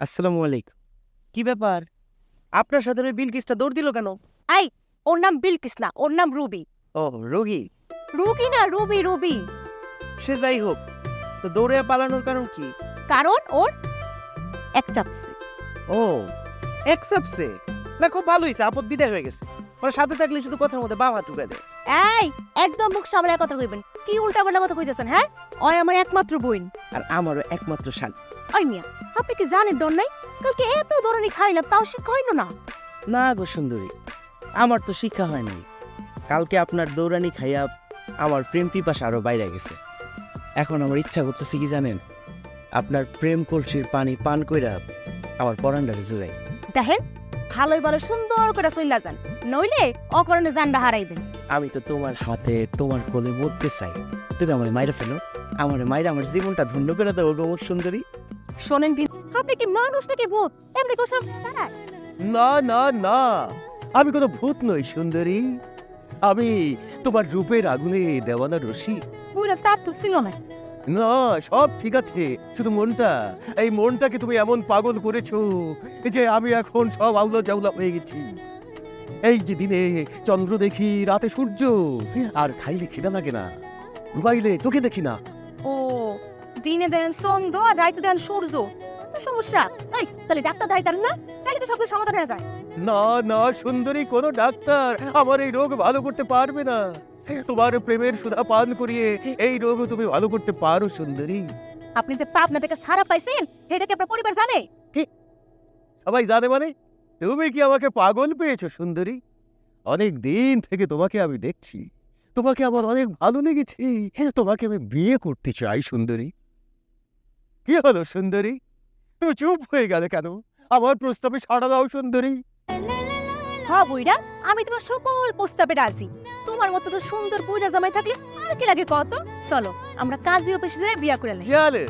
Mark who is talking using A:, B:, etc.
A: আসসালামু আলাইকুম।
B: কি ব্যাপার? আপনার সাথে ওই বিলকিসটা দৌড় দিল কেন?
C: আই, ওর নাম বিলকিস না, ওর নাম রুবি।
B: ও, রোগী।
C: রুগি না, রুবি রুবি।
B: সে যাই হোক, তো দৌড়ে পালানোর কারণ কি?
C: কারণ ওর এক চাপসে।
B: ও, একসেপ্টসে না, খুব ভালো হয়েছে, আপদ বিদায় হয়ে গেছে। ওর সাথে থাকলে শুধু কথার মধ্যে বাবা ঢুকে দেয়।
C: এই, একদম মুখ সামলায় কথা কইবেন। কি উল্টাপাল্টা কথা কইতেছেন? হ্যাঁ, ওই আমার একমাত্র বোন।
B: আর আমারও একমাত্র শাল।
C: ওই মিয়া, আপনি কি জানেন ডর নাই? কালকে এত দৌড়ানি খাইলাম, তাও শিক্ষা হইল না।
A: না গো সুন্দরী, আমার তো শিক্ষা হয়নি। কালকে আপনার দৌড়ানি খাইয়া আমার প্রেম পিপাসা আরো বাইরে গেছে। এখন আমার ইচ্ছা করতেছে কি জানেন, আপনার প্রেম কলসির পানি পান কইরা আমার পরান্ডারে জুড়াই।
C: দেখেন, ভালোই ভালো সুন্দর করে চইলা যান, নইলে অকারণে জানডা হারাইবেন।
A: আমি তো তোমার হাতে তোমার কোলে মরতে চাই, তুমি আমার মাইরা ফেলো। আমার মাইরা আমার জীবনটা ধন্য করে দাও গো মোর সুন্দরী।
C: শোনেন বিন, আপনি কি মানুষ নাকি ভূত? এমনি কোসা দাঁড়ায়।
D: না না না, আমি কোনো ভূত নই সুন্দরী। আমি তোমার রূপের আগুনে দেওয়ানা রশি।
C: পুরো তার তো ছিল না।
D: না, সব ঠিক আছে, শুধু মনটা, এই মনটাকে তুমি এমন পাগল করেছো যে আমি এখন সব আউলা জাউলা হয়ে গেছি। এই যে দিনে চন্দ্র দেখি, রাতে সূর্য, আর খাইলে খিদা লাগে না, ঘুমাইলে চোখে দেখি না।
C: ও, দিনে দেন চন্দ্র আর রাইতে দেন সূর্য, তো সমস্যা। এই, তাহলে ডাক্তার দেখাইতেন না? তাহলে তো সব কিছু সমাধান হয়ে যায়।
D: না না সুন্দরী, কোনো ডাক্তার আমার এই রোগ ভালো করতে পারবে না। তোমার প্রেমের সুধা পান করিয়ে এই রোগ তুমি ভালো করতে পারো সুন্দরী।
C: আপনি যে পাবনা থেকে ছাড়া পাইছেন, এটা কি আপনার পরিবার জানে?
D: সবাই জানে মানে? তুমি কি আমাকে পাগল পেয়েছো সুন্দরী? অনেক দিন থেকে তোমাকে আমি দেখছি, তোমাকে আমার অনেক ভালো লেগেছে, তোমাকে আমি বিয়ে করতে চাই সুন্দরী। কি হলো সুন্দরী, তুমি চুপ হয়ে গেলে কেন? আমার প্রস্তাবে সাড়া দাও সুন্দরী।
C: হ্যাঁ বুইড়া, আমি তোমার সকল প্রস্তাবে রাজি। তোমার মতো তো সুন্দর বুইড়া জামাই থাকলে আর কি লাগে কত? চলো আমরা কাজী অফিসে যেয়ে বিয়া করে নেই।
D: চলে